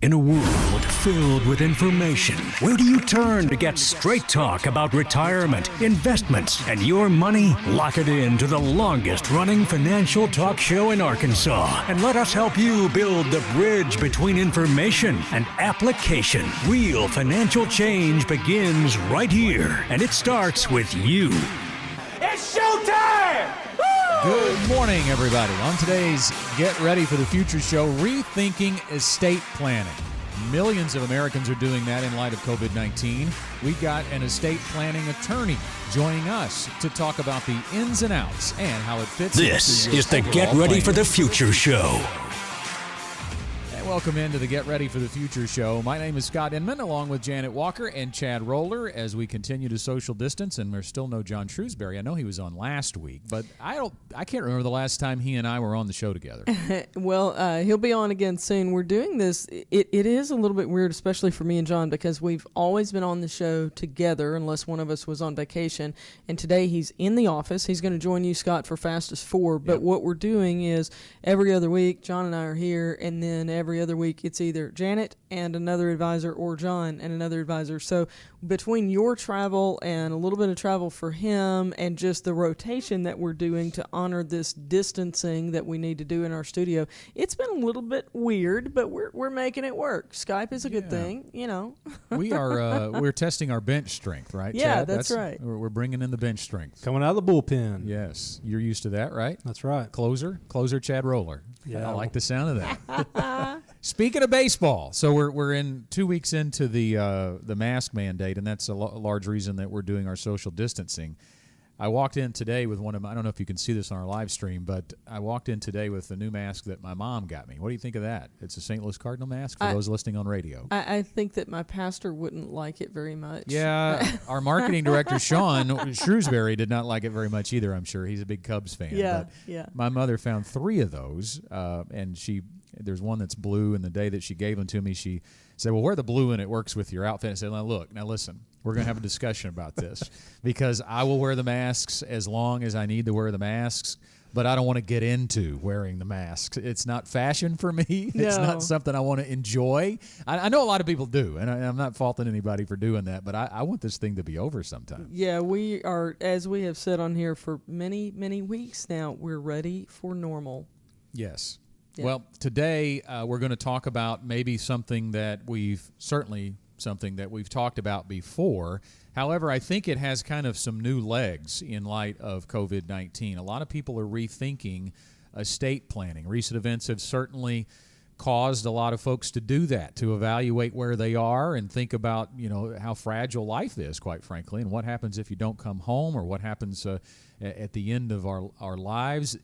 In a world filled with information, where do you turn to get straight talk about retirement, investments, and your money? Lock it in to the longest running financial talk show in Arkansas, and let us help you build the bridge between information and application. Real financial change begins right here, and it starts with you. It's showtime! Good morning, everybody. On today's Get Ready for the Future show, rethinking estate planning. Millions of Americans are doing that in light of COVID-19. We got an estate planning attorney joining us to talk about the ins and outs and how it fits. This is the Get Ready for the Future show. Welcome into the Get Ready for the Future show. My name is Scott Inman, along with Janet Walker and Chad Roller, as we continue to social distance, and there's still no John Shrewsbury. I know he was on last week, but I can't remember the last time he and I were on the show together. Well, he'll be on again soon. We're doing this. It is a little bit weird, especially for me and John, because we've always been on the show together unless one of us was on vacation. And today he's in the office. He's going to join you, Scott, for Fastest Four. But what we're doing is every other week, John and I are here, and then every other week it's either Janet and another advisor or John and another advisor. So between your travel and a little bit of travel for him and just the rotation that we're doing to honor this distancing that we need to do in our studio, it's been a little bit weird, but we're making it work. Skype is a good thing, you know. We're testing our bench strength, right, Yeah, Chad? that's right. We're bringing in the bench strength. Coming out of the bullpen. Yes, you're used to that, right? That's right. Closer Chad Roller. Yeah. I like the sound of that. Speaking of baseball, so we're in 2 weeks into the mask mandate, and that's a large reason that we're doing our social distancing. I walked in today with one of my, I don't know if you can see this on our live stream, but I walked in today with the new mask that my mom got me. What do you think of that? It's a St. Louis Cardinal mask for those listening on radio. I think that my pastor wouldn't like it very much. Yeah, our marketing director, Sean Shrewsbury, did not like it very much either, I'm sure. He's a big Cubs fan. Yeah, but yeah. My mother found 3 of those, and there's one that's blue, and the day that she gave them to me, she said, well, wear the blue and it works with your outfit. I said, now listen, we're going to have a discussion about this because I will wear the masks as long as I need to wear the masks, but I don't want to get into wearing the masks. It's not fashion for me. No. It's not something I want to enjoy. I know a lot of people do, and I'm not faulting anybody for doing that, but I want this thing to be over sometime. Yeah, we are, as we have said on here for many, many weeks now, we're ready for normal. Yes. Yeah. Well, today we're going to talk about maybe something that we've talked about before. However, I think it has kind of some new legs in light of COVID-19. A lot of people are rethinking estate planning. Recent events have certainly caused a lot of folks to do that, to evaluate where they are and think about, how fragile life is, quite frankly, and what happens if you don't come home or what happens at the end of our lives.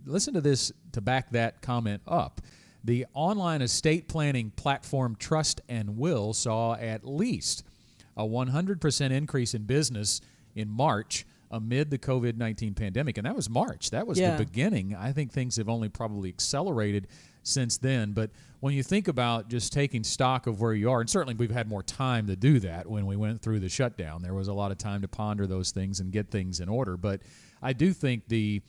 Listen to this to back that comment up. The online estate planning platform Trust and Will saw at least a 100% increase in business in March amid the COVID-19 pandemic. And that was March. That was the beginning. I think things have only probably accelerated since then. But when you think about just taking stock of where you are, and certainly we've had more time to do that when we went through the shutdown. There was a lot of time to ponder those things and get things in order. But I do think the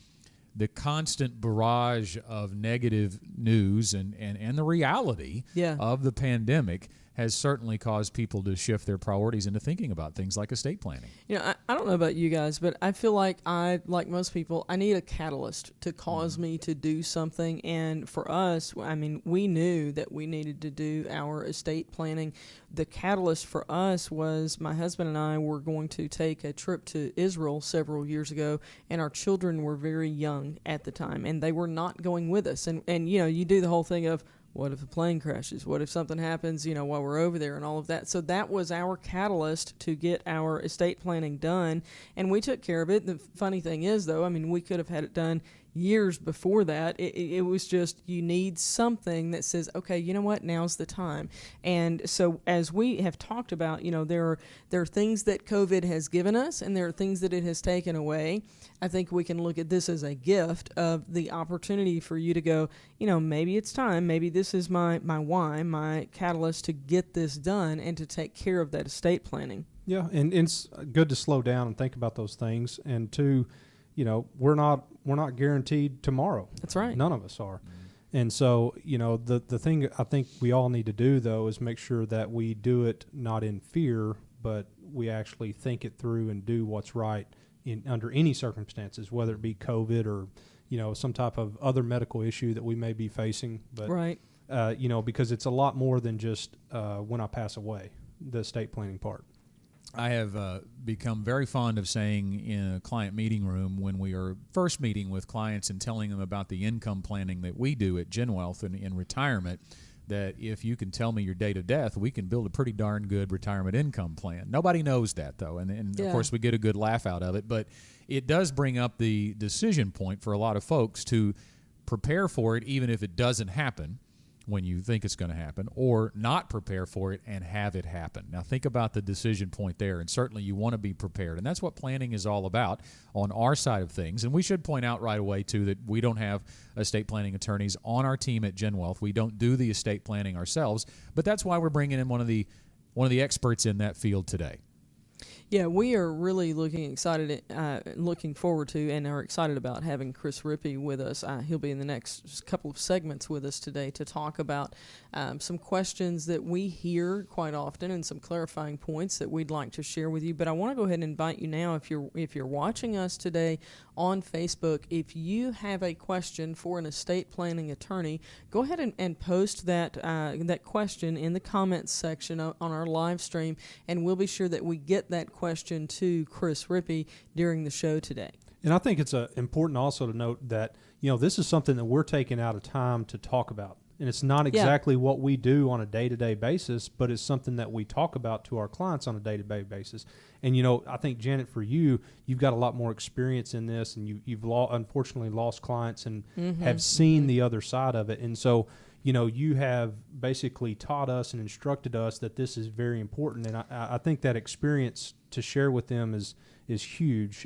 constant barrage of negative news and the reality of the pandemic has certainly caused people to shift their priorities into thinking about things like estate planning. I don't know about you guys, but I feel like like most people, I need a catalyst to cause me to do something. And for us, we knew that we needed to do our estate planning. The catalyst for us was my husband and I were going to take a trip to Israel several years ago, and our children were very young at the time, and they were not going with us. And you do the whole thing of, what if the plane crashes? What if something happens, while we're over there and all of that? So that was our catalyst to get our estate planning done, and we took care of it. The funny thing is, though, we could have had it done years before that. It was just, you need something that says, okay, you know what, now's the time. And so as we have talked about, there are things that COVID has given us, and there are things that it has taken away. I think we can look at this as a gift of the opportunity for you to go, maybe it's time, maybe this is my why, my catalyst to get this done and to take care of that estate planning. Yeah, and it's good to slow down and think about those things. And two, we're not guaranteed tomorrow. That's right. None of us are. And so, the thing I think we all need to do, though, is make sure that we do it not in fear, but we actually think it through and do what's right under any circumstances, whether it be COVID or, some type of other medical issue that we may be facing. But, right. Because it's a lot more than just when I pass away, the estate planning part. I have become very fond of saying in a client meeting room when we are first meeting with clients and telling them about the income planning that we do at GenWealth and in retirement, that if you can tell me your date of death, we can build a pretty darn good retirement income plan. Nobody knows that, though, and of course we get a good laugh out of it, but it does bring up the decision point for a lot of folks to prepare for it even if it doesn't happen when you think it's going to happen, or not prepare for it and have it happen. Now think about the decision point there, and certainly you want to be prepared, and that's what planning is all about on our side of things. And we should point out right away too that we don't have estate planning attorneys on our team at GenWealth. We don't do the estate planning ourselves, but that's why we're bringing in one of the experts in that field today. Yeah, we are really looking forward to, and are excited about having Chris Rippey with us. He'll be in the next couple of segments with us today to talk about some questions that we hear quite often and some clarifying points that we'd like to share with you. But I want to go ahead and invite you now, if you're watching us today on Facebook, if you have a question for an estate planning attorney, go ahead and post that question in the comments section on our live stream, and we'll be sure that we get that question to Chris Rippey during the show today. And I think it's important also to note that, this is something that we're taking out of time to talk about. And it's not exactly what we do on a day-to-day basis, but it's something that we talk about to our clients on a day-to-day basis. And, I think, Janet, for you've got a lot more experience in this, and you've unfortunately lost clients and have seen the other side of it. And so, you have basically taught us and instructed us that this is very important. And I think that experience to share with them is huge.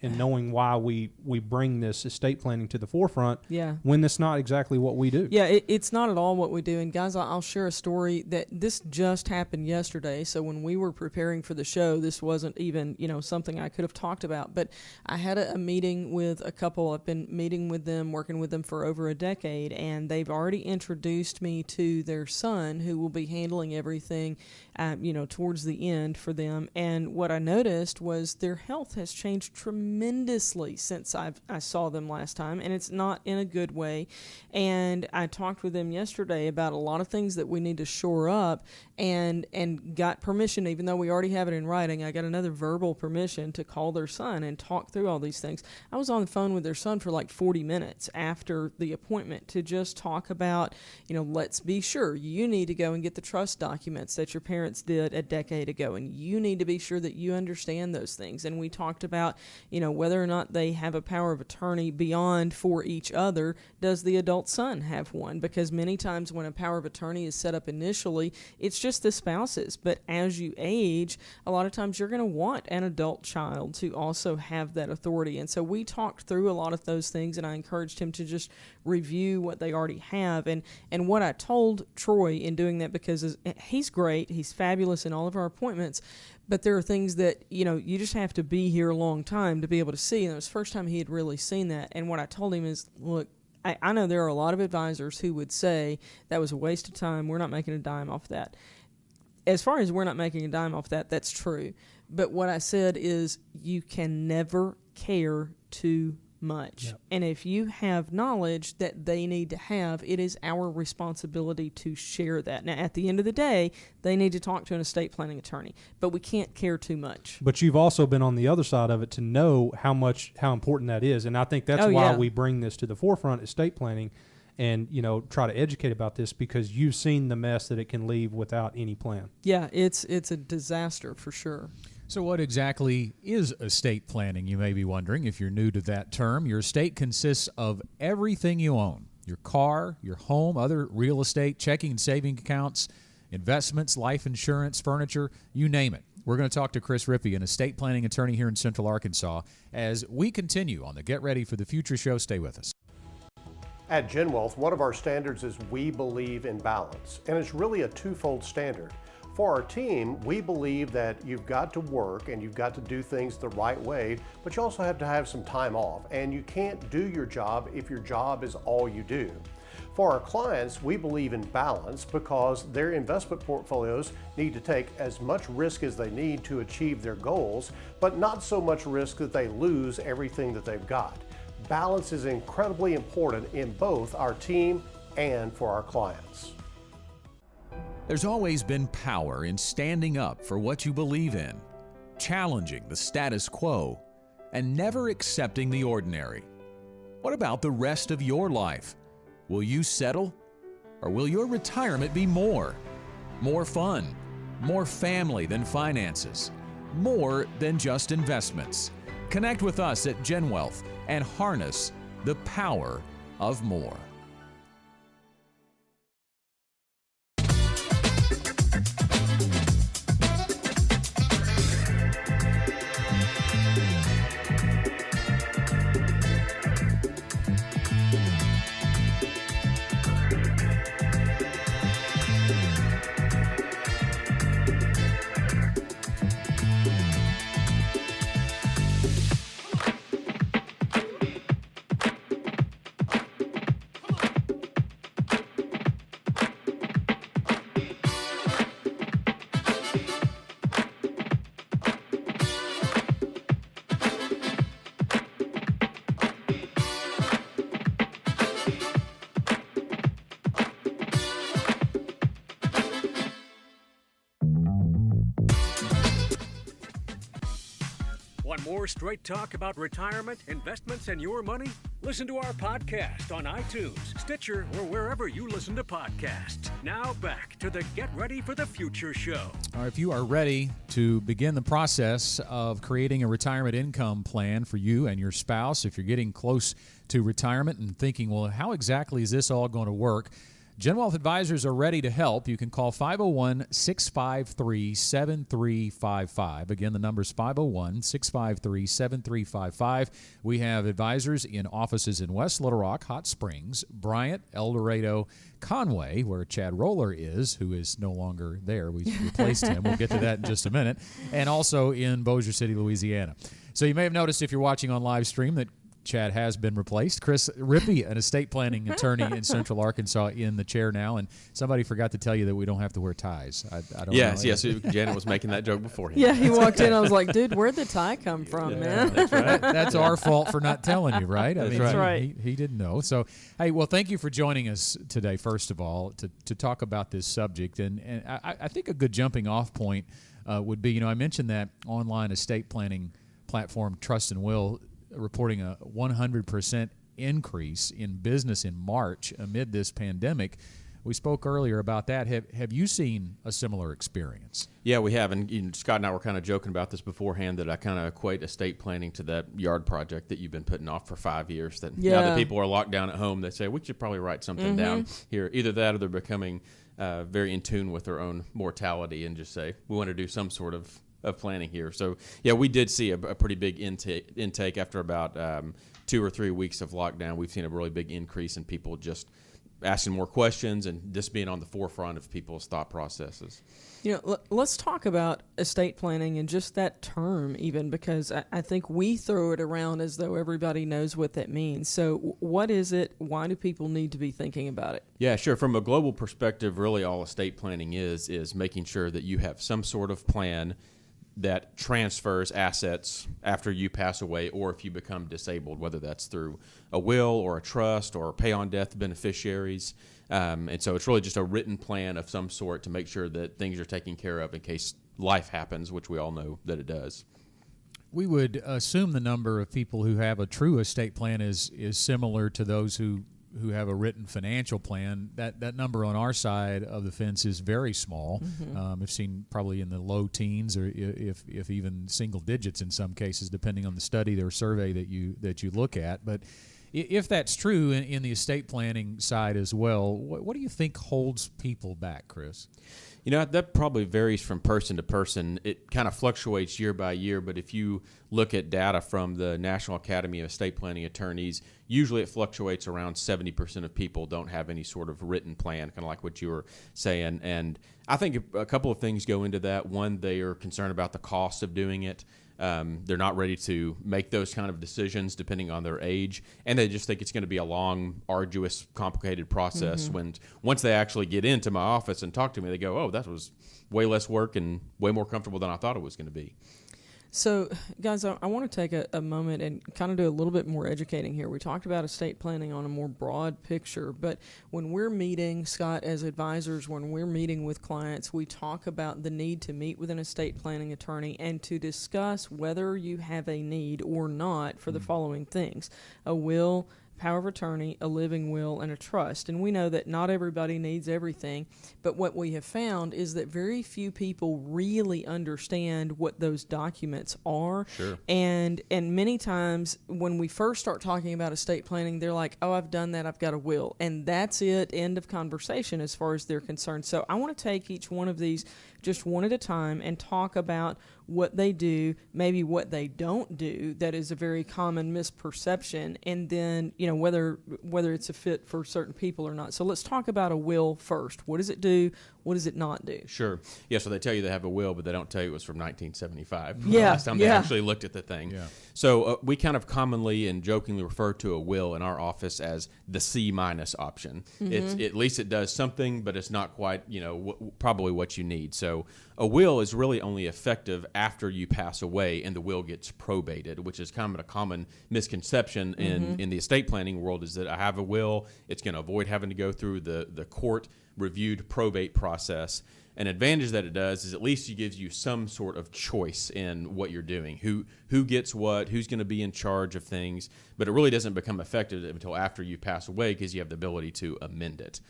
And knowing why we bring this estate planning to the forefront when it's not exactly what we do. Yeah, it's not at all what we do. And guys, I'll share a story that this just happened yesterday. So when we were preparing for the show, this wasn't even, something I could have talked about. But I had a meeting with a couple. I've been meeting with them, working with them for over a decade, and they've already introduced me to their son, who will be handling everything, towards the end for them. And what I noticed was their health has changed tremendously since I saw them last time, and it's not in a good way. And I talked with them yesterday about a lot of things that we need to shore up, and got permission, even though we already have it in writing. I got another verbal permission to call their son and talk through all these things. I was on the phone with their son for like 40 minutes after the appointment to just talk about, let's be sure you need to go and get the trust documents that your parents did a decade ago, and you need to be sure that you understand those things. And we talked about, whether or not they have a power of attorney beyond for each other. Does the adult son have one? Because many times when a power of attorney is set up initially, it's just the spouses. But as you age, a lot of times you're going to want an adult child to also have that authority. And so we talked through a lot of those things, and I encouraged him to just review what they already have. And what I told Troy in doing that, because he's great, he's fabulous in all of our appointments, but there are things that, you just have to be here a long time to be able to see. And it was the first time he had really seen that. And what I told him is, look, I know there are a lot of advisors who would say that was a waste of time. We're not making a dime off that. As far as we're not making a dime off that, that's true. But what I said is you can never care too much. Yep. And if you have knowledge that they need to have, it is our responsibility to share that. Now, at the end of the day, they need to talk to an estate planning attorney, but we can't care too much. But you've also been on the other side of it to know how important that is. And I think that's why we bring this to the forefront, estate planning, and try to educate about this, because you've seen the mess that it can leave without any plan. Yeah, it's a disaster for sure. So what exactly is estate planning, you may be wondering if you're new to that term. Your estate consists of everything you own: your car, your home, other real estate, checking and saving accounts, investments, life insurance, furniture, you name it. We're going to talk to Chris Rippey, an estate planning attorney here in Central Arkansas, as we continue on the Get Ready for the Future show. Stay with us. At GenWealth, one of our standards is we believe in balance, and it's really a twofold standard. For our team, we believe that you've got to work and you've got to do things the right way, but you also have to have some time off, and you can't do your job if your job is all you do. For our clients, we believe in balance because their investment portfolios need to take as much risk as they need to achieve their goals, but not so much risk that they lose everything that they've got. Balance is incredibly important in both our team and for our clients. There's always been power in standing up for what you believe in, challenging the status quo, and never accepting the ordinary. What about the rest of your life? Will you settle? Or will your retirement be more? More fun, more family than finances, more than just investments. Connect with us at GenWealth and harness the power of more. Want more straight talk about retirement, investments, and your money? Listen to our podcast on iTunes, Stitcher, or wherever you listen to podcasts. Now back to the Get Ready for the Future show. All right, if you are ready to begin the process of creating a retirement income plan for you and your spouse, if you're getting close to retirement and thinking, well, how exactly is this all going to work? GenWealth Advisors are ready to help. You can call 501-653-7355. Again, the number is 501-653-7355. We have advisors in offices in West Little Rock, Hot Springs, Bryant, El Dorado, Conway, where Chad Roller is, who is no longer there. We replaced him. We'll get to that in just a minute. And also in Bossier City, Louisiana. So you may have noticed if you're watching on live stream that Chad has been replaced. Chris Rippey, an estate planning attorney in Central Arkansas, in the chair now. And somebody forgot to tell you that we don't have to wear ties. I don't know. Yes. Janet was making that joke beforehand. Yeah, he walked in. I was like, dude, where'd the tie come from, man? That's right. That's our fault for not telling you, right? That's right. He didn't know. So, hey, well, thank you for joining us today, first of all, to talk about this subject. And I think a good jumping off point would be, I mentioned that online estate planning platform, Trust and Will, reporting a 100% increase in business in March amid this pandemic. We spoke earlier about that. Have you seen a similar experience? Yeah, we have. And Scott and I were kind of joking about this beforehand, that I kind of equate estate planning to that yard project that you've been putting off for 5 years. That now that people are locked down at home, they say, we should probably write something down here. Either that or they're becoming very in tune with their own mortality and just say, we want to do some sort of planning here. So, yeah, we did see a pretty big intake after about 2 or 3 weeks of lockdown. We've seen a really big increase in people just asking more questions and just being on the forefront of people's thought processes. Let's talk about estate planning and just that term even, because I think we throw it around as though everybody knows what that means. So what is it? Why do people need to be thinking about it? Yeah, sure. From a global perspective, really all estate planning is making sure that you have some sort of plan that transfers assets after you pass away or if you become disabled, whether that's through a will or a trust or pay on death beneficiaries. And so it's really just a written plan of some sort to make sure that things are taken care of in case life happens, which we all know that it does. We would assume the number of people who have a true estate plan is similar to those who have a written financial plan. That number on our side of the fence is very small. I've seen probably in the low teens, or if even single digits in some cases, depending on the study or survey that you look at. But if that's true in the estate planning side as well, what do you think holds people back, Chris? That probably varies from person to person. It kind of fluctuates year by year, but if you look at data from the National Academy of Estate Planning Attorneys, usually it fluctuates around 70% of people don't have any sort of written plan, kind of like what you were saying. And I think a couple of things go into that. One, they are concerned about the cost of doing it. They're not ready to make those kind of decisions depending on their age, and they just think it's going to be a long, arduous, complicated process. When once they actually get into my office and talk to me, they go, "Oh, that was way less work and way more comfortable than I thought it was going to be." So, guys, I want to take a moment and kind of do a little bit more educating here. We talked about estate planning on a more broad picture, but when we're meeting, Scott, as advisors, when we're meeting with clients, we talk about the need to meet with an estate planning attorney and to discuss whether you have a need or not for the following things: a will, power of attorney, a living will, and a trust. And we know that not everybody needs everything, but what we have found is that very few people really understand what those documents are. Sure. And many times when we first start talking about estate planning, they're like, "Oh, I've done that, I've got a will." And that's it, end of conversation as far as they're concerned. So I want to take each one of these just one at a time and talk about what they do, maybe what they don't do that is a very common misperception, and then, whether it's a fit for certain people or not. So let's talk about a will first. What does it do? What does it not do? Sure. Yeah, so they tell you they have a will, but they don't tell you it was from 1975. Yeah, last time they actually looked at the thing. Yeah. So we kind of commonly and jokingly refer to a will in our office as the C- option. It's at least it does something, but it's not quite, probably what you need. So a will is really only effective after you pass away and the will gets probated, which is kind of a common misconception in the estate planning world, is that I have a will, it's going to avoid having to go through the court reviewed probate process. An advantage that it does is at least it gives you some sort of choice in what you're doing, who gets what, who's going to be in charge of things, but it really doesn't become effective until after you pass away because you have the ability to amend it.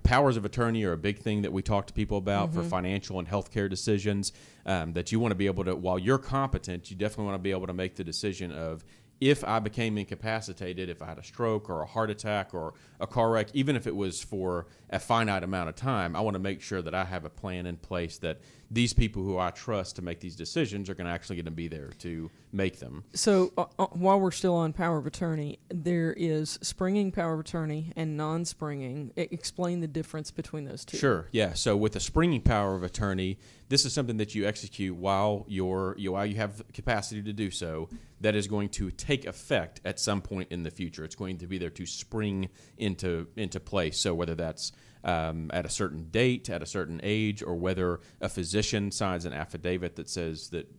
Powers of attorney are a big thing that we talk to people about for financial and healthcare decisions, that you want to be able to, while you're competent, you definitely want to be able to make the decision of, if I became incapacitated, if I had a stroke or a heart attack or a car wreck, even if it was for a finite amount of time, I want to make sure that I have a plan in place that these people who I trust to make these decisions are going to actually going to be there to make them. So while we're still on power of attorney, there is springing power of attorney and non-springing. Explain the difference between those two. Sure, yeah. So with a springing power of attorney, this is something that you execute while you have capacity to do so, that is going to take effect at some point in the future. It's going to be there to spring into place. So whether that's at a certain date, at a certain age, or whether a physician signs an affidavit that says that,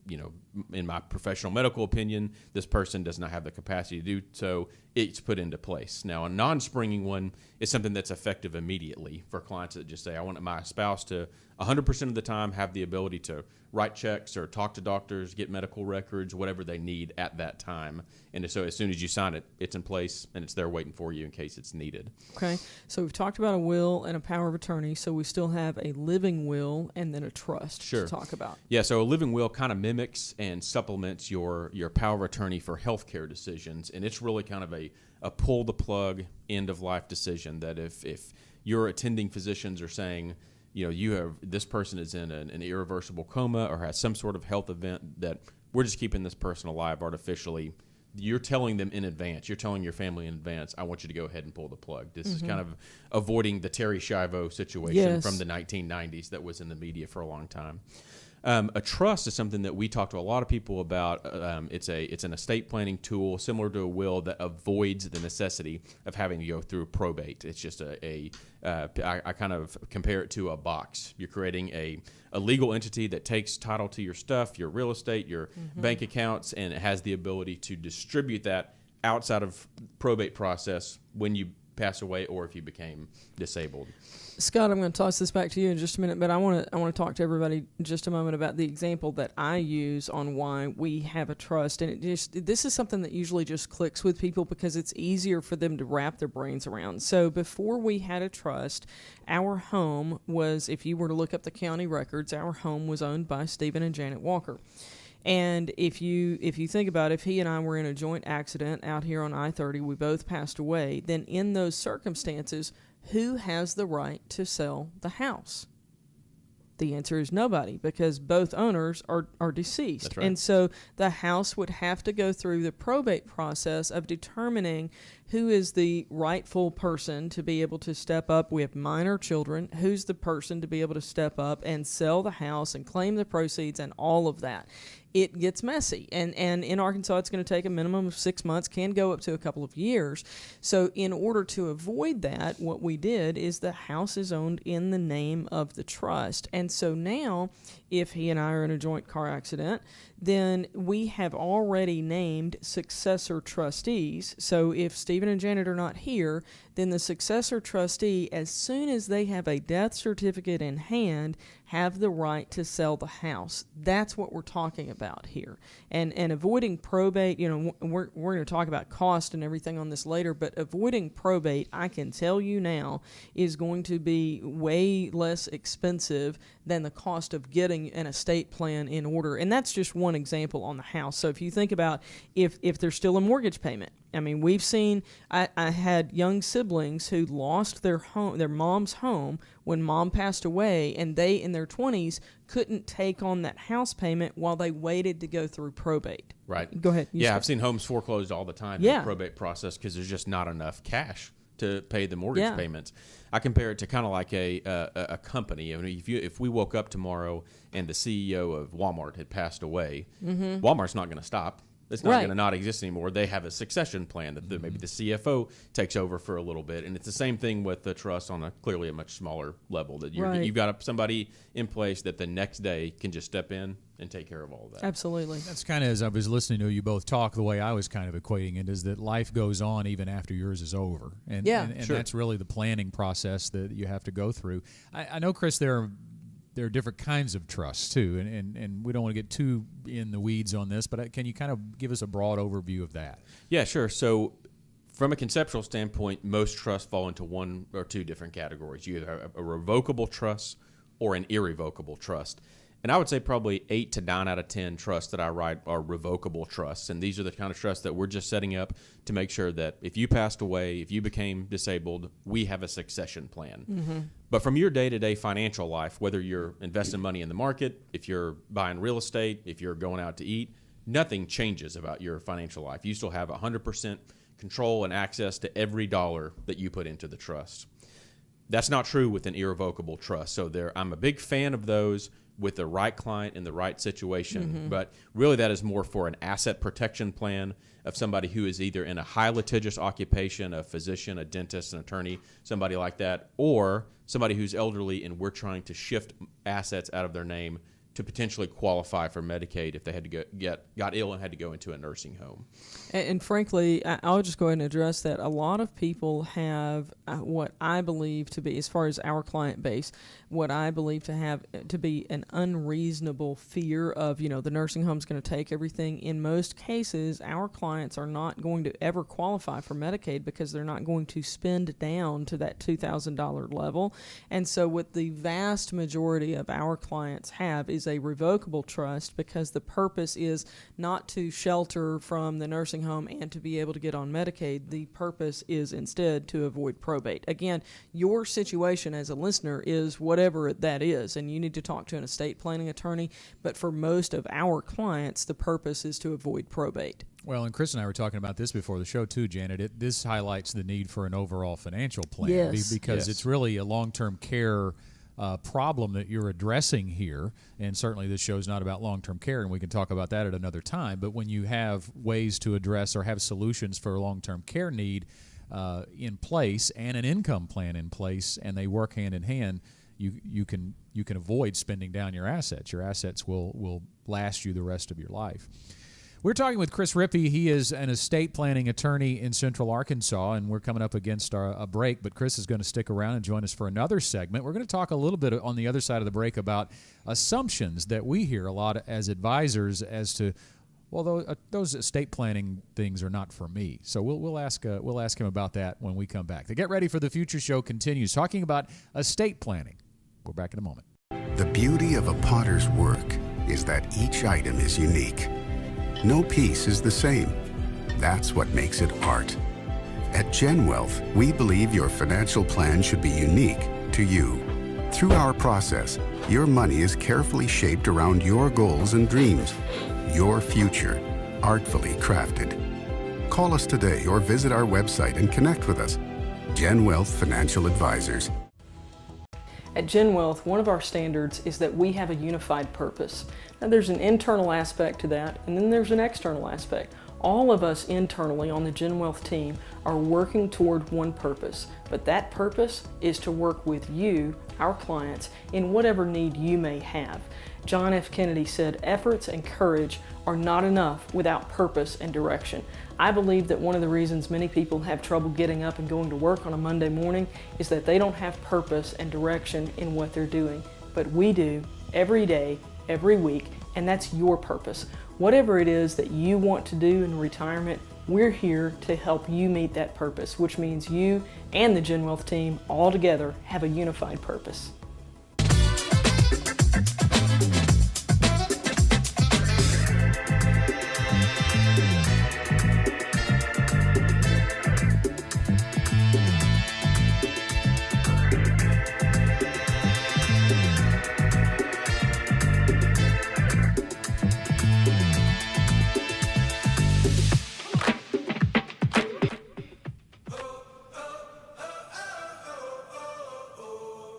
in my professional medical opinion, this person does not have the capacity to do so, it's put into place. Now, a non-springing one is something that's effective immediately for clients that just say, I want my spouse to 100% of the time have the ability to write checks or talk to doctors, get medical records, whatever they need at that time. And so as soon as you sign it, it's in place and it's there waiting for you in case it's needed. Okay, so we've talked about a will and a power of attorney, so we still have a living will and then a trust to talk about. Yeah, so a living will kind of mimics and supplements your power of attorney for healthcare decisions, and it's really kind of a pull-the-plug, end-of-life decision that if your attending physicians are saying, this person is in an irreversible coma or has some sort of health event that we're just keeping this person alive artificially, you're telling them in advance, you're telling your family in advance, I want you to go ahead and pull the plug. This is kind of avoiding the Terry Schiavo situation from the 1990s that was in the media for a long time. A trust is something that we talk to a lot of people about. It's an estate planning tool similar to a will that avoids the necessity of having to go through probate. It's just I kind of compare it to a box. You're creating a legal entity that takes title to your stuff, your real estate, your bank accounts, and it has the ability to distribute that outside of probate process when you pass away or if you became disabled. Scott, I'm going to toss this back to you in just a minute, but I want to talk to everybody just a moment about the example that I use on why we have a trust. And this is something that usually just clicks with people because it's easier for them to wrap their brains around. So before we had a trust, our home was, if you were to look up the county records, our home was owned by Stephen and Janet Walker. And if you think about it, if he and I were in a joint accident out here on I-30, we both passed away, then in those circumstances, who has the right to sell the house? The answer is nobody, because both owners are deceased. That's right. And so the house would have to go through the probate process of determining who is the rightful person to be able to step up. We have minor children. Who's the person to be able to step up and sell the house and claim the proceeds and all of that? it gets messy. And in Arkansas, it's going to take a minimum of 6 months, can go up to a couple of years. So in order to avoid that, what we did is the house is owned in the name of the trust. And so now, if he and I are in a joint car accident, then we have already named successor trustees. So if Stephen and Janet are not here, then the successor trustee, as soon as they have a death certificate in hand, have the right to sell the house. That's what we're talking about here. And avoiding probate, we're going to talk about cost and everything on this later, but avoiding probate, I can tell you now, is going to be way less expensive than the cost of getting an estate plan in order. And that's just one example on the house. So if you think about if there's still a mortgage payment, I mean, we've seen, I had young siblings who lost their home, their mom's home when mom passed away, and they, in their 20s, couldn't take on that house payment while they waited to go through probate. Right. Go ahead. I've seen homes foreclosed all the time in the probate process because there's just not enough cash to pay the mortgage payments. I compare it to kind of like a company. I mean, if we woke up tomorrow and the CEO of Walmart had passed away, Walmart's not going to stop. It's not going to not exist anymore. They have a succession plan that maybe the CFO takes over for a little bit. And it's the same thing with the trust on clearly a much smaller level, that you've got somebody in place that the next day can just step in and take care of all of that. Absolutely. That's kind of, as I was listening to you both talk, the way I was kind of equating it is that life goes on even after yours is over. And that's really the planning process that you have to go through. I know, Chris, there are different kinds of trusts too, and we don't want to get too in the weeds on this, but can you kind of give us a broad overview of that? Yeah, sure. So from a conceptual standpoint, most trusts fall into one or two different categories. You either have a revocable trust or an irrevocable trust. And I would say probably 8 to 9 out of 10 trusts that I write are revocable trusts. And these are the kind of trusts that we're just setting up to make sure that if you passed away, if you became disabled, we have a succession plan. But from your day-to-day financial life, whether you're investing money in the market, if you're buying real estate, if you're going out to eat, nothing changes about your financial life. You still have 100% control and access to every dollar that you put into the trust. That's not true with an irrevocable trust. So I'm a big fan of those with the right client in the right situation. But really that is more for an asset protection plan of somebody who is either in a high litigious occupation, a physician, a dentist, an attorney, somebody like that, or somebody who's elderly and we're trying to shift assets out of their name to potentially qualify for Medicaid if they had to got ill and had to go into a nursing home. And frankly, I'll just go ahead and address that. A lot of people have what I believe to be, as far as our client base, what I believe to have to be an unreasonable fear of, the nursing home's going to take everything. In most cases, our clients are not going to ever qualify for Medicaid because they're not going to spend down to that $2,000 level. And so what the vast majority of our clients have is a revocable trust, because the purpose is not to shelter from the nursing home and to be able to get on Medicaid. The purpose is instead to avoid probate. Again, your situation as a listener is whatever that is, and you need to talk to an estate planning attorney, but for most of our clients, the purpose is to avoid probate. Well, and Chris and I were talking about this before the show too, Janet. This highlights the need for an overall financial plan, because it's really a long-term care problem that you're addressing here. And certainly this show is not about long-term care, and we can talk about that at another time. But when you have ways to address or have solutions for a long-term care need in place and an income plan in place, and they work hand in hand, you can avoid spending down your assets. Your assets will last you the rest of your life. We're talking with Chris Rippey. He is an estate planning attorney in Central Arkansas, and we're coming up against a break, but Chris is going to stick around and join us for another segment. We're going to talk a little bit on the other side of the break about assumptions that we hear a lot as advisors as to, well, those estate planning things are not for me. So we'll ask him about that when we come back. The Get Ready for the Future show continues, talking about estate planning. We're back in a moment. The beauty of a potter's work is that each item is unique. No piece is the same. That's what makes it art. At Gen Wealth, we believe your financial plan should be unique to you. Through our process, your money is carefully shaped around your goals and dreams. Your future, artfully crafted. Call us today or visit our website and connect with us. Gen Wealth Financial Advisors. At Gen Wealth, one of our standards is that we have a unified purpose. Now there's an internal aspect to that, and then there's an external aspect. All of us internally on the Gen Wealth team are working toward one purpose, but that purpose is to work with you, our clients, in whatever need you may have. John F. Kennedy said, efforts and courage are not enough without purpose and direction. I believe that one of the reasons many people have trouble getting up and going to work on a Monday morning is that they don't have purpose and direction in what they're doing. But we do, every day, every week, and that's your purpose. Whatever it is that you want to do in retirement, we're here to help you meet that purpose, which means you and the Gen Wealth team all together have a unified purpose.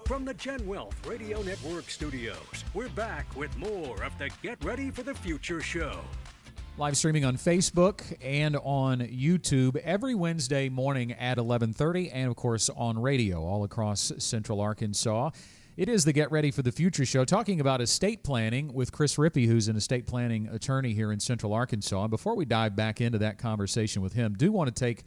From the Gen Wealth Radio Network studios, we're back with more of the Get Ready for the Future show. Live streaming on Facebook and on YouTube every Wednesday morning at 11:30, and of course on radio all across Central Arkansas. It is the Get Ready for the Future show, talking about estate planning with Chris Rippey, who's an estate planning attorney here in Central Arkansas. And before we dive back into that conversation with him, do want to take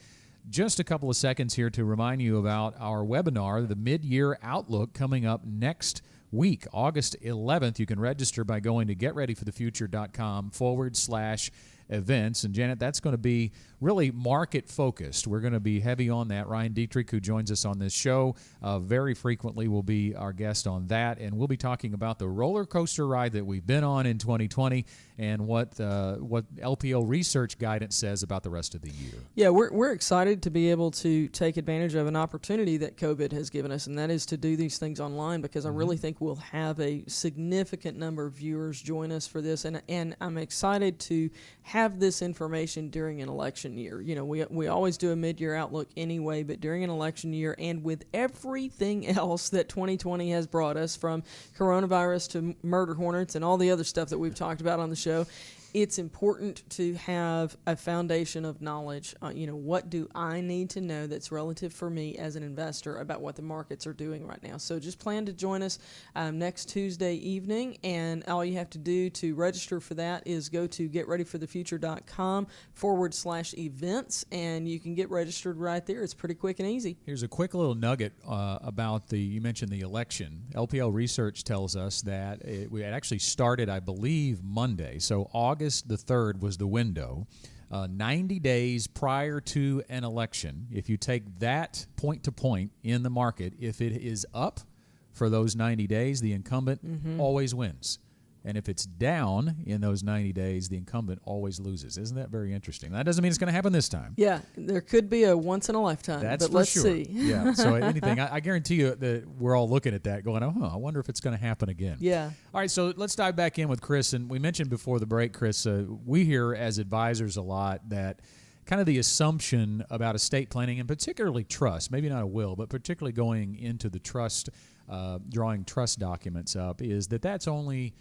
just a couple of seconds here to remind you about our webinar, the Mid-Year Outlook, coming up next week, August 11th. You can register by going to getreadyforthefuture.com/events. And Janet, that's going to be really market focused. We're going to be heavy on that. Ryan Dietrich, who joins us on this show very frequently, will be our guest on that. And we'll be talking about the roller coaster ride that we've been on in 2020 and what LPO research guidance says about the rest of the year. Yeah, we're excited to be able to take advantage of an opportunity that COVID has given us, and that is to do these things online, because I really think we'll have a significant number of viewers join us for this, and I'm excited to have this information during an election year. You know, we always do a mid-year outlook anyway, but during an election year, and with everything else that 2020 has brought us, from coronavirus to murder hornets and all the other stuff that we've talked about on the show, it's important to have a foundation of knowledge. What do I need to know that's relative for me as an investor about what the markets are doing right now? So just plan to join us next Tuesday evening, and all you have to do to register for that is go to getreadyforthefuture.com/events, and you can get registered right there. It's pretty quick and easy. Here's a quick little nugget about you mentioned the election. LPL research tells us that it actually started, I believe, Monday. So August the 3rd was the window. 90 days prior to an election, if you take that point to point in the market, if it is up for those 90 days, the incumbent always wins. And if it's down in those 90 days, the incumbent always loses. Isn't that very interesting? That doesn't mean it's going to happen this time. Yeah, there could be a once-in-a-lifetime, That's but for let's sure. see. Yeah, so anything, I guarantee you that we're all looking at that going, I wonder if it's going to happen again. Yeah. All right, so let's dive back in with Chris. And we mentioned before the break, Chris, we hear as advisors a lot that kind of the assumption about estate planning, and particularly trust, maybe not a will, but particularly going into the trust, drawing trust documents up, is that that's only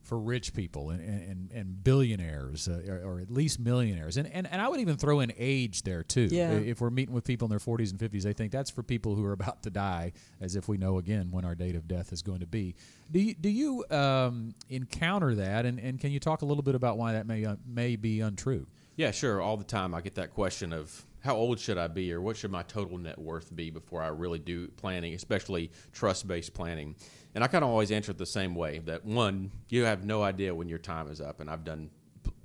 for rich people and billionaires, or at least millionaires. And I would even throw in age there, too. Yeah. If we're meeting with people in their 40s and 50s, they think that's for people who are about to die, as if we know, again, when our date of death is going to be. Do you encounter that, and can you talk a little bit about why that may be untrue? Yeah, sure. All the time I get that question of how old should I be, or what should my total net worth be before I really do planning, especially trust-based planning. And I kind of always answer it the same way, that one, you have no idea when your time is up. And I've done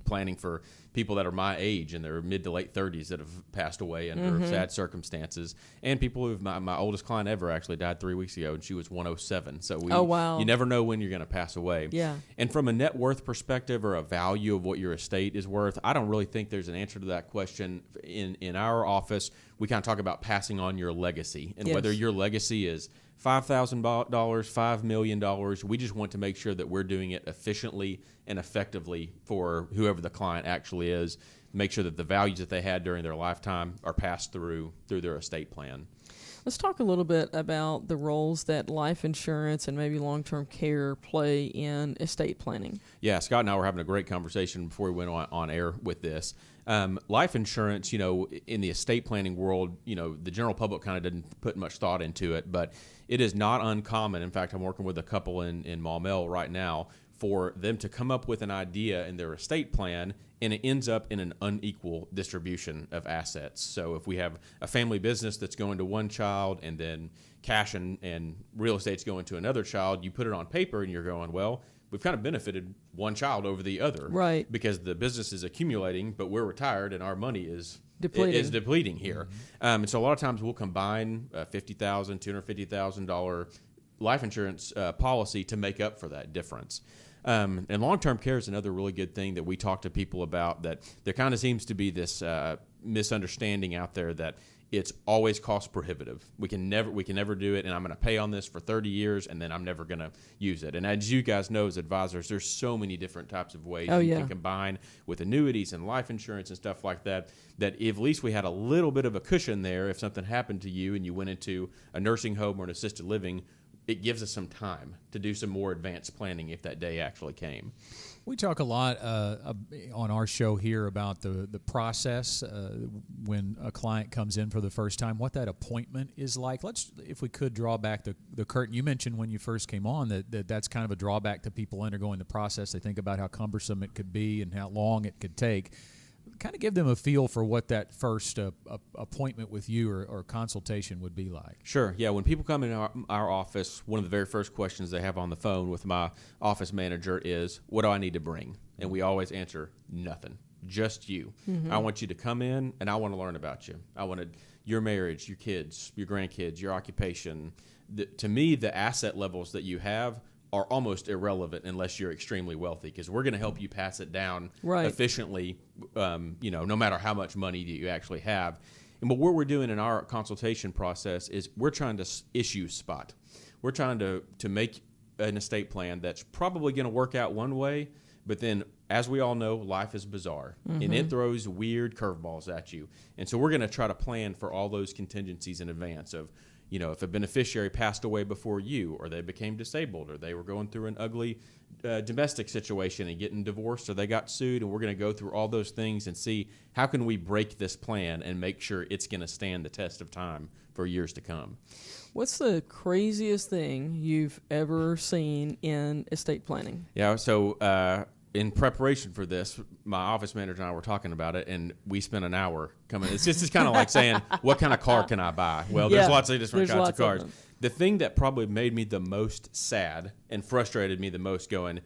planning for people that are my age in their mid to late 30s that have passed away under sad circumstances, and people who my oldest client ever actually died 3 weeks ago, and she was 107. So you never know when you're going to pass away. Yeah. And from a net worth perspective, or a value of what your estate is worth, I don't really think there's an answer to that question. In our office, we kind of talk about passing on your legacy, and whether your legacy is $5,000, $5 million. We just want to make sure that we're doing it efficiently and effectively for whoever the client actually is. Make sure that the values that they had during their lifetime are passed through their estate plan. Let's talk a little bit about the roles that life insurance and maybe long-term care play in estate planning. Yeah, Scott and I were having a great conversation before we went on air with this. Life insurance, in the estate planning world, the general public kind of didn't put much thought into it, but it is not uncommon. In fact, I'm working with a couple in Maumelle right now for them to come up with an idea in their estate plan, and it ends up in an unequal distribution of assets. So if we have a family business that's going to one child and then cash and real estate's going to another child, you put it on paper and you're going, well, we've kind of benefited one child over the other. Right. Because the business is accumulating, but we're retired and our money is depleting here. And so a lot of times we'll combine a $50,000, $250,000 life insurance policy to make up for that difference. And long-term care is another really good thing that we talk to people about, that there kind of seems to be this misunderstanding out there that it's always cost prohibitive. We can never do it, and I'm going to pay on this for 30 years, and then I'm never going to use it. And as you guys know as advisors, there's so many different types of ways you can combine with annuities and life insurance and stuff like that, that if at least we had a little bit of a cushion there, if something happened to you and you went into a nursing home or an assisted living, it gives us some time to do some more advanced planning if that day actually came. We talk a lot on our show here about the process when a client comes in for the first time, what that appointment is like. If we could draw back the curtain. You mentioned when you first came on that's kind of a drawback to people undergoing the process. They think about how cumbersome it could be and how long it could take. Kind of give them a feel for what that first appointment with you or consultation would be like. Sure. Yeah. When people come in our office, one of the very first questions they have on the phone with my office manager is, what do I need to bring? And we always answer, nothing. Just you. Mm-hmm. I want you to come in and I want to learn about you. I want your marriage, your kids, your grandkids, your occupation. To me, the asset levels that you have are almost irrelevant unless you're extremely wealthy, because we're going to help you pass it down efficiently, no matter how much money that you actually have. But what we're doing in our consultation process is we're trying to issue spot. We're trying to make an estate plan that's probably going to work out one way, but then, as we all know, life is bizarre, and it throws weird curveballs at you. And so we're going to try to plan for all those contingencies in advance of, if a beneficiary passed away before you, or they became disabled, or they were going through an ugly domestic situation and getting divorced, or they got sued, and we're going to go through all those things and see how can we break this plan and make sure it's going to stand the test of time for years to come. What's the craziest thing you've ever seen in estate planning? Yeah, so in preparation for this, my office manager and I were talking about it, and we spent an hour coming. It's just kind of like saying, what kind of car can I buy? Well, there's lots of different kinds of cars. The thing that probably made me the most sad and frustrated me the most, going,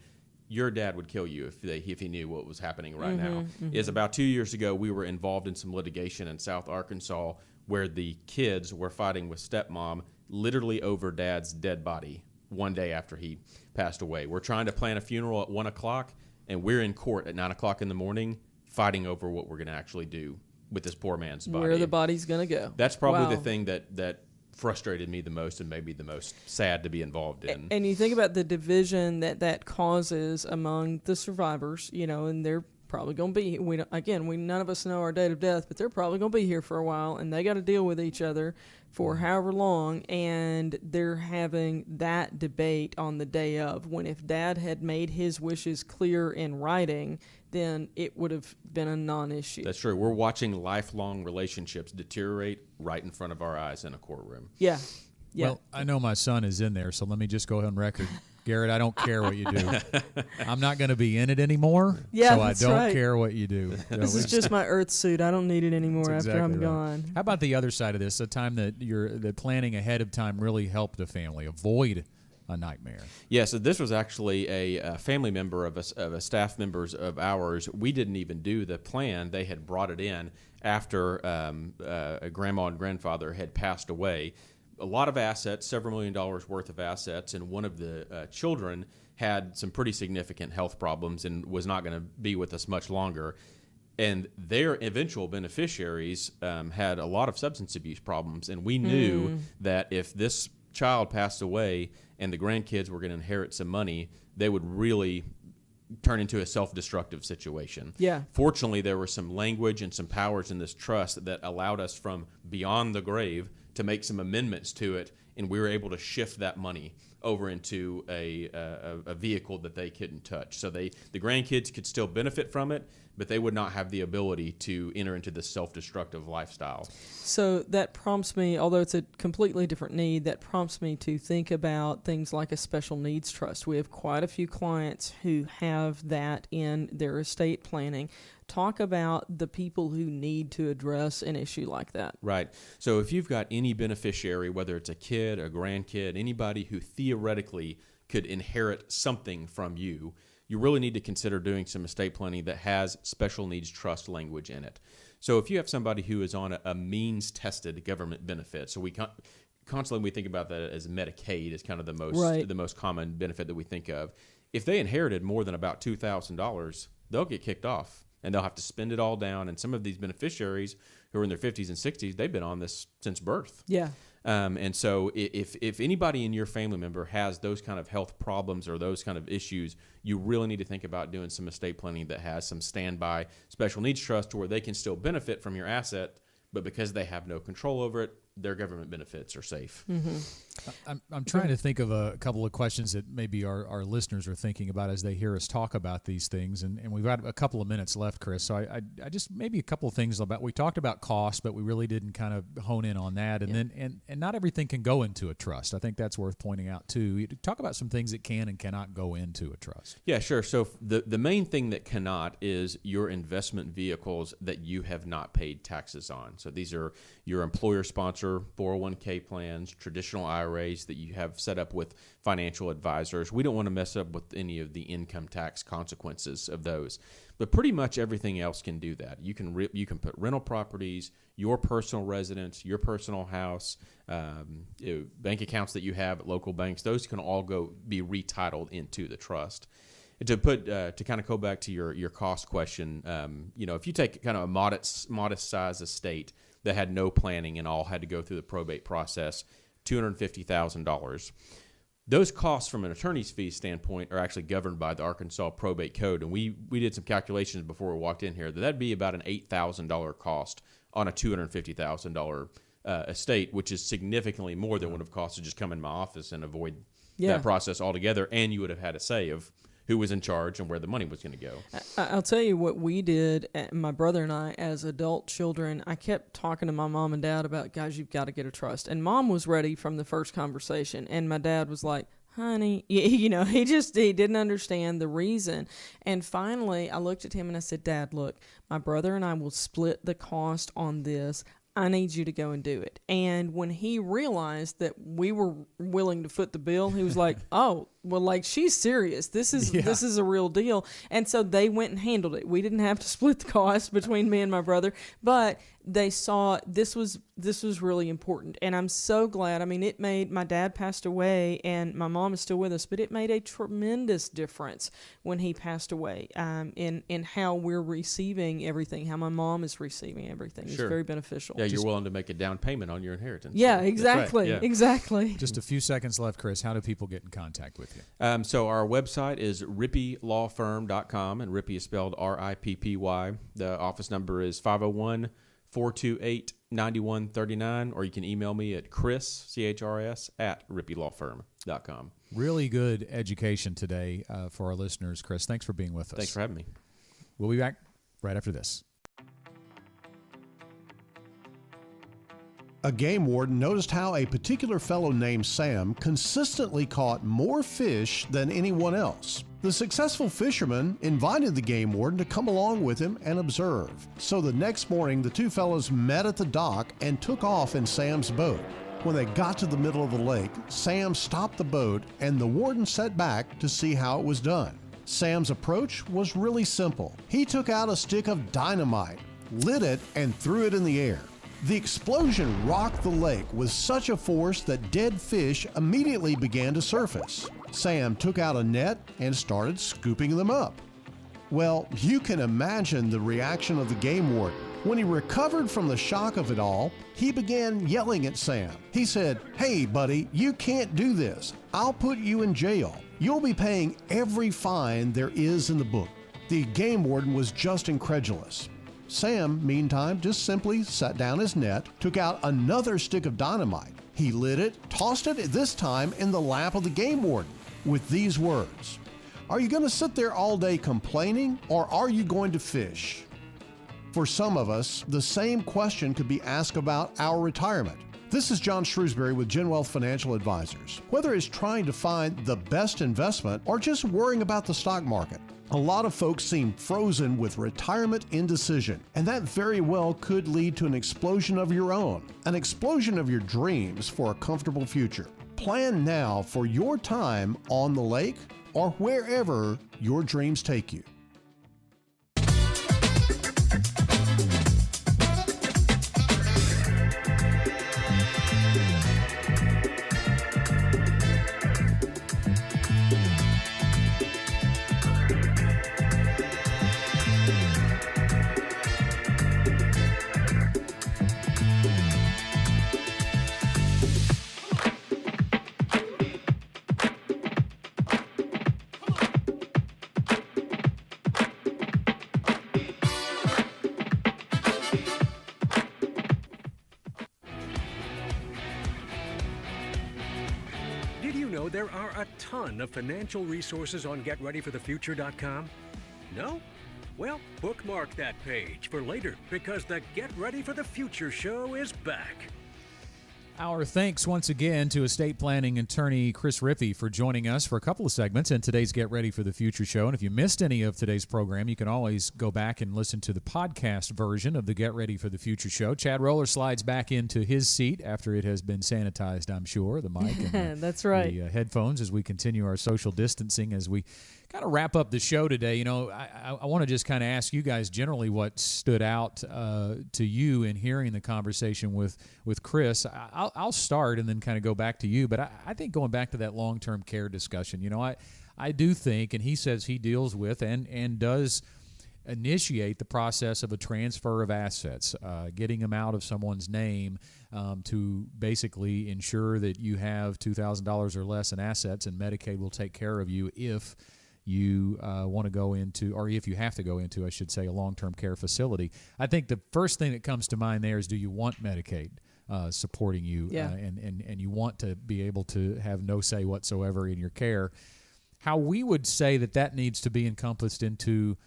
your dad would kill you if he knew what was happening right now, is about 2 years ago, we were involved in some litigation in South Arkansas where the kids were fighting with stepmom literally over dad's dead body one day after he passed away. We're trying to plan a funeral at 1 o'clock, and we're in court at 9 o'clock in the morning fighting over what we're going to actually do with this poor man's body. Where the body's going to go. That's probably the thing that frustrated me the most and made me the most sad to be involved in. And you think about the division that causes among the survivors, and they're probably going to be, none of us know our date of death, but they're probably going to be here for a while, and they got to deal with each other for however long, and they're having that debate on the day of, when if dad had made his wishes clear in writing, then it would have been a non-issue. That's true. We're watching lifelong relationships deteriorate right in front of our eyes in a courtroom. Yeah. Well, I know my son is in there, so let me just go on record. Garrett, I don't care what you do. I'm not going to be in it anymore, so I don't care what you do. This is just my earth suit. I don't need it anymore after I'm gone. How about the other side of this, the time that the planning ahead of time really helped a family avoid a nightmare? Yeah, so this was actually a family member of a staff members of ours. We didn't even do the plan. They had brought it in after a grandma and grandfather had passed away. A lot of assets, several $1 million worth of assets, and one of the children had some pretty significant health problems and was not going to be with us much longer. And their eventual beneficiaries had a lot of substance abuse problems, and we knew that if this child passed away and the grandkids were going to inherit some money, they would really turn into a self-destructive situation. Yeah. Fortunately, there was some language and some powers in this trust that allowed us from beyond the grave to make some amendments to it, and we were able to shift that money over into a vehicle that they couldn't touch. So the grandkids could still benefit from it, but they would not have the ability to enter into this self-destructive lifestyle. So that prompts me, although it's a completely different need, that prompts me to think about things like a special needs trust. We have quite a few clients who have that in their estate planning. Talk about the people who need to address an issue like that. Right. So if you've got any beneficiary, whether it's a kid, a grandkid, anybody who theoretically could inherit something from you, you really need to consider doing some estate planning that has special needs trust language in it. So if you have somebody who is on a means-tested government benefit, so constantly we think about that as Medicaid is kind of the most common benefit that we think of. If they inherited more than about $2,000, they'll get kicked off. And they'll have to spend it all down. And some of these beneficiaries who are in their 50s and 60s, they've been on this since birth. Yeah. And so if anybody in your family member has those kind of health problems or those kind of issues, you really need to think about doing some estate planning that has some standby special needs trust to where they can still benefit from your asset, but because they have no control over it, their government benefits are safe. Mm-hmm. I'm trying to think of a couple of questions that maybe our listeners are thinking about as they hear us talk about these things, and we've got a couple of minutes left, Chris. So I just maybe a couple of things about, we talked about cost, but we really didn't kind of hone in on that, and then and not everything can go into a trust. I think that's worth pointing out too. You talk about some things that can and cannot go into a trust. Yeah, sure. So the main thing that cannot is your investment vehicles that you have not paid taxes on. So these are your employer-sponsored 401k plans, traditional IRAs that you have set up with financial advisors. We don't want to mess up with any of the income tax consequences of those. But pretty much everything else can do that. You can put rental properties, your personal residence, your personal house, bank accounts that you have at local banks. Those can all be retitled into the trust. And to kind of go back to your cost question, if you take kind of a modest size estate that had no planning and all had to go through the probate process, $250,000. Those costs from an attorney's fee standpoint are actually governed by the Arkansas Probate Code. And we did some calculations before we walked in here. That'd be about an $8,000 cost on a $250,000 estate, which is significantly more than would have cost to just come in my office and avoid that process altogether. And you would have had a say of who was in charge and where the money was going to go. I'll tell you what we did, my brother and I, as adult children. I kept talking to my mom and dad about, guys, you've got to get a trust. And mom was ready from the first conversation. And my dad was like, honey, he didn't understand the reason. And finally, I looked at him and I said, Dad, look, my brother and I will split the cost on this. I need you to go and do it. And when he realized that we were willing to foot the bill, he was like, oh, well, like, she's serious. This is a real deal. And so they went and handled it. We didn't have to split the cost between me and my brother, but they saw this was really important. And I'm so glad. I mean, it made, my dad passed away and my mom is still with us, but it made a tremendous difference when he passed away, in how we're receiving everything, how my mom is receiving everything. Sure. It's very beneficial. Yeah, you're willing to make a down payment on your inheritance. Yeah, exactly. Right. Yeah. Exactly. Just a few seconds left, Chris. How do people get in contact with you? So our website is rippylawfirm.com, and Rippy is spelled RIPPY. The office number is 501-428-9139, or you can email me at chris, CHRS, at rippylawfirm.com. Really good education today for our listeners, Chris. Thanks for being with us. Thanks for having me. We'll be back right after this. A game warden noticed how a particular fellow named Sam consistently caught more fish than anyone else. The successful fisherman invited the game warden to come along with him and observe. So the next morning, the two fellows met at the dock and took off in Sam's boat. When they got to the middle of the lake, Sam stopped the boat and the warden sat back to see how it was done. Sam's approach was really simple. He took out a stick of dynamite, lit it, and threw it in the air. The explosion rocked the lake with such a force that dead fish immediately began to surface. Sam took out a net and started scooping them up. Well, you can imagine the reaction of the game warden. When he recovered from the shock of it all, he began yelling at Sam. He said, "Hey, buddy, you can't do this. I'll put you in jail. You'll be paying every fine there is in the book." The game warden was just incredulous. Sam, meantime, just simply set down his net, took out another stick of dynamite. He lit it, tossed it this time in the lap of the game warden with these words: "Are you going to sit there all day complaining, or are you going to fish?" For some of us, the same question could be asked about our retirement. This is John Shrewsbury with Gen Wealth Financial Advisors. Whether it's trying to find the best investment or just worrying about the stock market, a lot of folks seem frozen with retirement indecision, and that very well could lead to an explosion of your own, an explosion of your dreams for a comfortable future. Plan now for your time on the lake or wherever your dreams take you. There are a ton of financial resources on GetReadyForTheFuture.com. No? Well, bookmark that page for later, because the Get Ready for the Future show is back. Our thanks once again to estate planning attorney Chris Rippey for joining us for a couple of segments in today's Get Ready for the Future show. And if you missed any of today's program, you can always go back and listen to the podcast version of the Get Ready for the Future show. Chad Roller slides back into his seat after it has been sanitized, I'm sure, the mic and That's right. the headphones, as we continue our social distancing as we kind of wrap up the show today. You know, I want to just kind of ask you guys generally what stood out to you in hearing the conversation with Chris. I'll start and then kind of go back to you. But I think going back to that long-term care discussion, you know, I do think, and he says he deals with and does initiate the process of a transfer of assets, getting them out of someone's name to basically ensure that you have $2,000 or less in assets, and Medicaid will take care of you if you want to go into, or if you have to go into, I should say, a long-term care facility. I think the first thing that comes to mind there is, do you want Medicaid supporting you? Yeah. And you want to be able to have no say whatsoever in your care. How we would say that needs to be encompassed into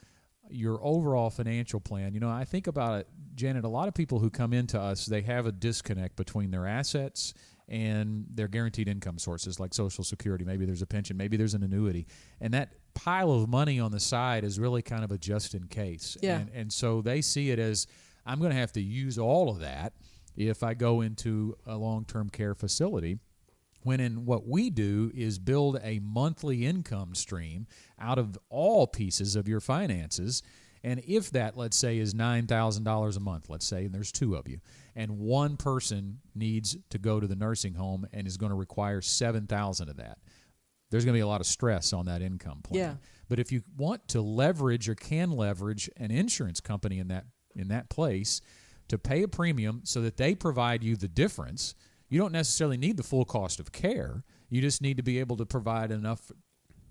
your overall financial plan. You know, I think about it, Janet, a lot of people who come into us, they have a disconnect between their assets and their guaranteed income sources like Social Security. Maybe there's a pension, maybe there's an annuity. And that pile of money on the side is really kind of a just in case. Yeah. And so they see it as, I'm going to have to use all of that if I go into a long-term care facility. When in what we do is build a monthly income stream out of all pieces of your finances. And if that, let's say, is $9,000 a month, let's say, and there's two of you, and one person needs to go to the nursing home and is going to require $7,000 of that, there's going to be a lot of stress on that income plan. Yeah. But if you want to leverage or can leverage an insurance company in that place to pay a premium so that they provide you the difference, you don't necessarily need the full cost of care. You just need to be able to provide enough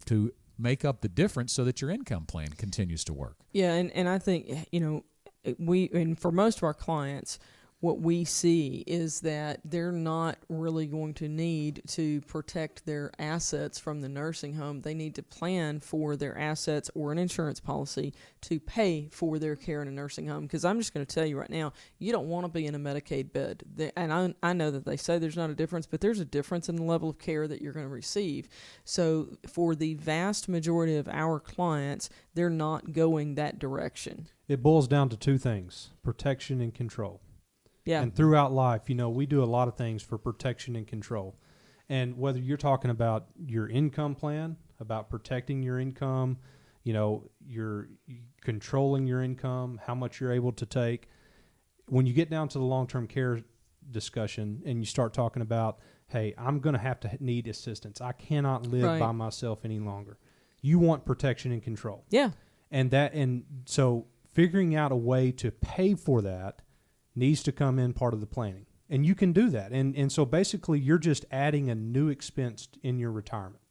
to make up the difference so that your income plan continues to work. Yeah, and I think, you know, and for most of our clients, what we see is that they're not really going to need to protect their assets from the nursing home. They need to plan for their assets or an insurance policy to pay for their care in a nursing home. Because I'm just going to tell you right now, you don't want to be in a Medicaid bed. And I know that they say there's not a difference, but there's a difference in the level of care that you're going to receive. So for the vast majority of our clients, they're not going that direction. It boils down to two things: protection and control. Yeah. And throughout life, you know, we do a lot of things for protection and control. And whether you're talking about your income plan, about protecting your income, you know, you're controlling your income, how much you're able to take. When you get down to the long-term care discussion and you start talking about, hey, I'm going to have to need assistance. I cannot live by myself any longer. You want protection and control. Yeah. And so figuring out a way to pay for that needs to come in part of the planning. And you can do that. And so basically you're just adding a new expense in your retirement.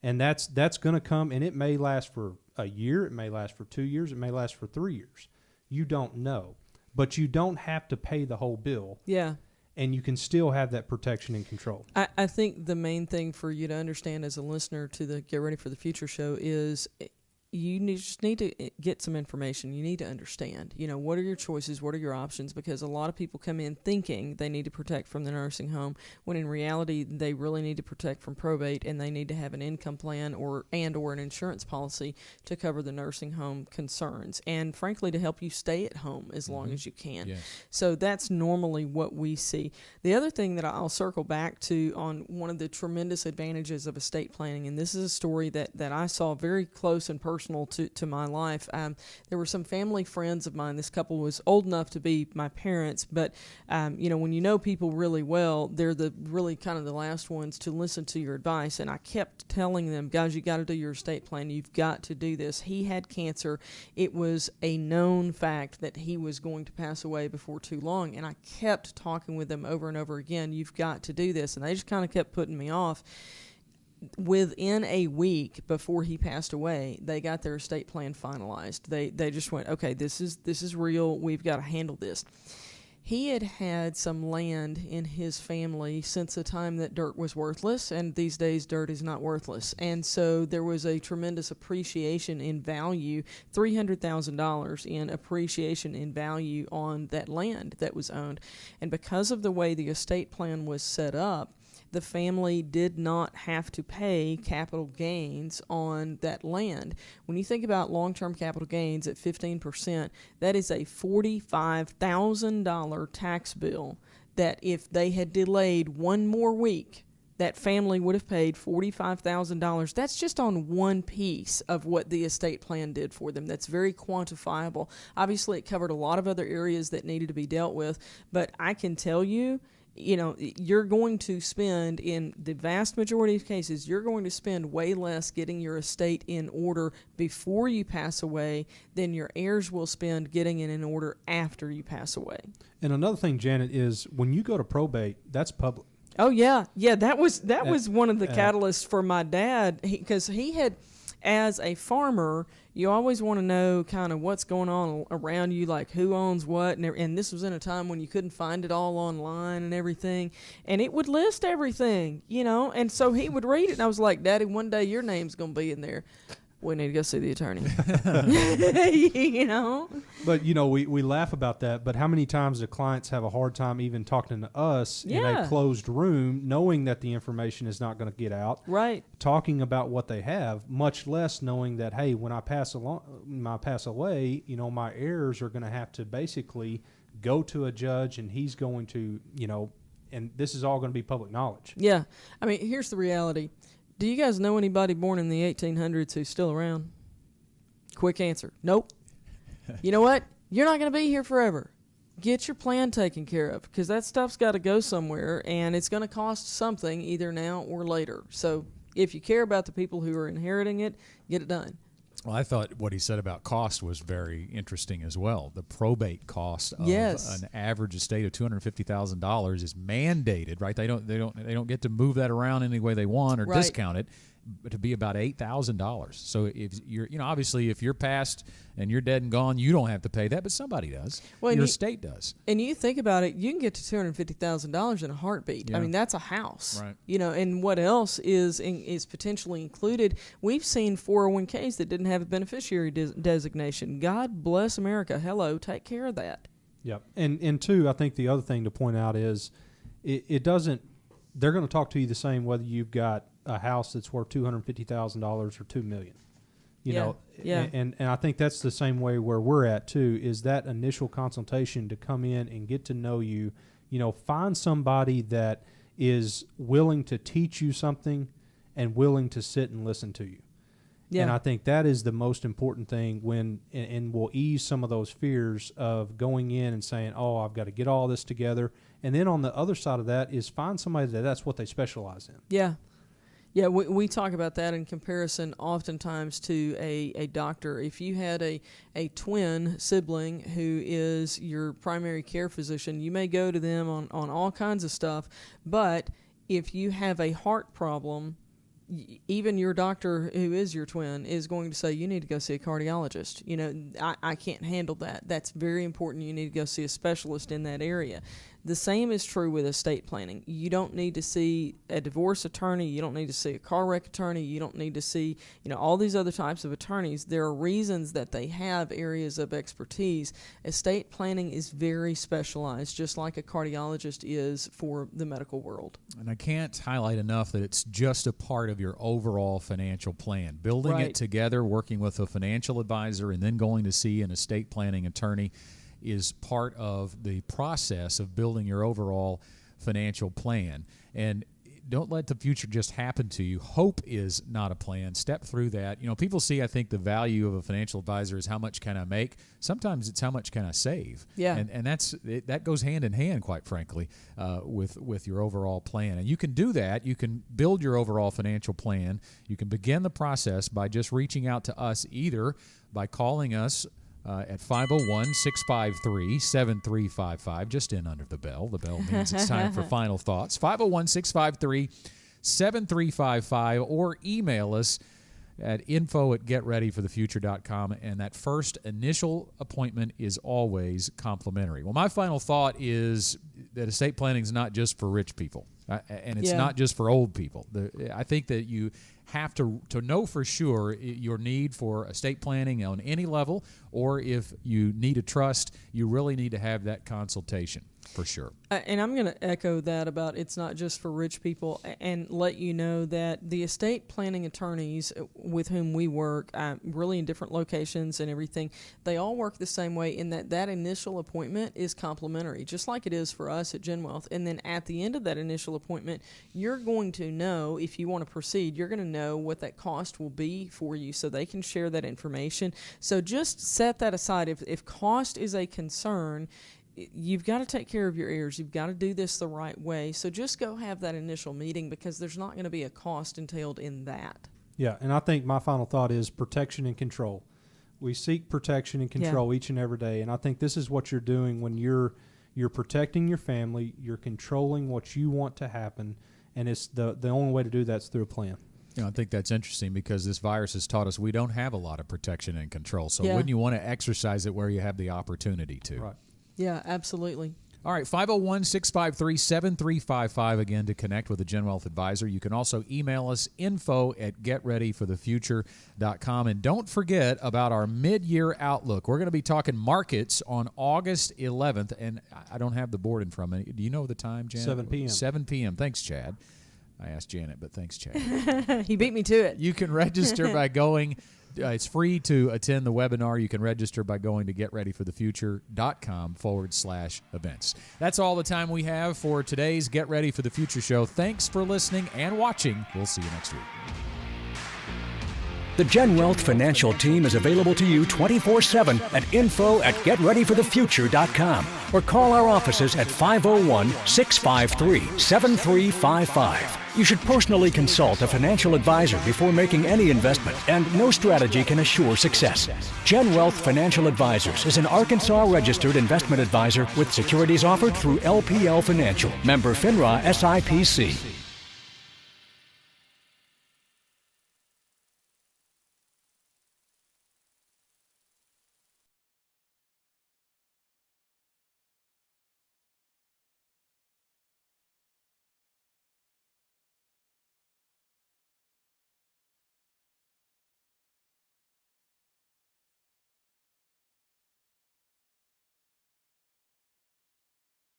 And that's going to come, and it may last for a year, it may last for 2 years, it may last for 3 years. You don't know. But you don't have to pay the whole bill. Yeah. And you can still have that protection and control. I think the main thing for you to understand as a listener to the Get Ready for the Future show is just need to get some information. You need to understand, what are your choices? What are your options? Because a lot of people come in thinking they need to protect from the nursing home, when in reality they really need to protect from probate, and they need to have an income plan or an insurance policy to cover the nursing home concerns, and frankly to help you stay at home as long as you can. Yes. So that's normally what we see. The other thing that I'll circle back to on one of the tremendous advantages of estate planning, and this is a story that I saw very close and personal to my life. There were some family friends of mine. This couple was old enough to be my parents, but when you know people really well, they're the really kind of the last ones to listen to your advice. And I kept telling them, guys, you got to do your estate plan. You've got to do this. He had cancer. It was a known fact that he was going to pass away before too long. And I kept talking with them over and over again, you've got to do this. And they just kind of kept putting me off. Within a week before he passed away, they got their estate plan finalized. They just went, okay, this is real. We've got to handle this. He had some land in his family since the time that dirt was worthless, and these days dirt is not worthless. And so there was a tremendous appreciation in value, $300,000 in appreciation in value on that land that was owned. And because of the way the estate plan was set up, the family did not have to pay capital gains on that land. When you think about long-term capital gains at 15%, that is a $45,000 tax bill that if they had delayed one more week, that family would have paid $45,000. That's just on one piece of what the estate plan did for them. That's very quantifiable. Obviously, it covered a lot of other areas that needed to be dealt with, but I can tell you, you're going to spend, in the vast majority of cases, you're going to spend way less getting your estate in order before you pass away than your heirs will spend getting it in order after you pass away. And another thing, Janet, is when you go to probate, that's public. Oh, yeah. Yeah, that was one of the catalysts for my dad, because he had, as a farmer, you always want to know kind of what's going on around you, like who owns what, and this was in a time when you couldn't find it all online and everything, and it would list everything, and so he would read it, and I was like, Daddy, one day your name's going to be in there. We need to go see the attorney. But, we laugh about that, but how many times do clients have a hard time even talking to us in a closed room, knowing that the information is not going to get out, right? Talking about what they have, much less knowing that, hey, when I pass away, my heirs are going to have to basically go to a judge, and he's going to, and this is all going to be public knowledge. Yeah. I mean, here's the reality. Do you guys know anybody born in the 1800s who's still around? Quick answer. Nope. You know what? You're not going to be here forever. Get your plan taken care of, because that stuff's got to go somewhere, and it's going to cost something either now or later. So if you care about the people who are inheriting it, get it done. Well, I thought what he said about cost was very interesting as well. The probate cost of an average estate of $250,000 is mandated, right? They don't get to move that around any way they want or discount it, but to be about $8,000. So if you're, obviously if you're passed and you're dead and gone, you don't have to pay that, but somebody does. Well, your estate does. And you think about it, you can get to $250,000 in a heartbeat. Yeah. I mean, that's a house, right? And what else is potentially included? We've seen 401ks that didn't have a beneficiary designation. God bless America. Hello, take care of that. Yep. And two, I think the other thing to point out is it doesn't. They're going to talk to you the same whether you've got a house that's worth $250,000 or $2 million. And I think that's the same way where we're at too, is that initial consultation to come in and get to know you, find somebody that is willing to teach you something and willing to sit and listen to you. Yeah. And I think that is the most important thing and will ease some of those fears of going in and saying, oh, I've got to get all this together. And then on the other side of that is find somebody that's what they specialize in. Yeah. Yeah, we talk about that in comparison oftentimes to a doctor. If you had a twin sibling who is your primary care physician, you may go to them on all kinds of stuff. But if you have a heart problem, even your doctor who is your twin is going to say, you need to go see a cardiologist. You know, I can't handle that. That's very important. You need to go see a specialist in that area. The same is true with estate planning. You don't need to see a divorce attorney. You don't need to see a car wreck attorney. You don't need to see, you know, all these other types of attorneys. There are reasons that they have areas of expertise. Estate planning is very specialized, just like a cardiologist is for the medical world. And I can't highlight enough that it's just a part of your overall financial plan. Building it together, working with a financial advisor, and then going to see an estate planning attorney is part of the process of building your overall financial plan. And don't let the future just happen to you. Hope is not a plan. Step through that. You know, people see, I think, the value of a financial advisor is how much can I make. Sometimes it's how much can I save. Yeah. And that goes hand in hand, quite frankly, with your overall plan. And you can do that. You can build your overall financial plan. You can begin the process by just reaching out to us, either by calling us at 501-653-7355, just in under the bell. The bell means it's time for final thoughts. 501-653-7355, or email us at info@getreadyforthefuture.com, and that first initial appointment is always complimentary. Well, my final thought is that estate planning is not just for rich people, and it's not just for old people. I think that you have to know for sure your need for estate planning on any level, or if you need a trust, you really need to have that consultation for sure. And I'm going to echo that about it's not just for rich people, and let you know that the estate planning attorneys with whom we work, really in different locations and everything, they all work the same way in that initial appointment is complimentary, just like it is for us at GenWealth. And then at the end of that initial appointment, you're going to know, if you want to proceed, you're going to know what that cost will be for you, so they can share that information. So just set that aside. If cost is a concern, you've got to take care of your heirs. You've got to do this the right way. So just go have that initial meeting, because there's not going to be a cost entailed in that. Yeah, and I think my final thought is protection and control. We seek protection and control each and every day, and I think this is what you're doing when you're protecting your family, you're controlling what you want to happen, and it's the only way to do that's through a plan. You know, I think that's interesting, because this virus has taught us we don't have a lot of protection and control. So wouldn't you want to exercise it where you have the opportunity to? Right. Yeah, absolutely. All right, 501-653-7355 again to connect with a GenWealth advisor. You can also email us, info@getreadyforthefuture.com. And don't forget about our mid-year outlook. We're going to be talking markets on August 11th, and I don't have the board in front of me. Do you know the time, Janet? 7 p.m. 7 p.m. Thanks, Chad. I asked Janet, but thanks, Chad. He beat me to it. You can register by going. It's free to attend the webinar. You can register by going to getreadyforthefuture.com/events. That's all the time we have for today's Get Ready for the Future show. Thanks for listening and watching. We'll see you next week. The GenWealth financial team is available to you 24/7 at info@getreadyforthefuture.com, or call our offices at 501-653-7355. You should personally consult a financial advisor before making any investment, and no strategy can assure success. GenWealth Financial Advisors is an Arkansas-registered investment advisor with securities offered through LPL Financial, member FINRA SIPC.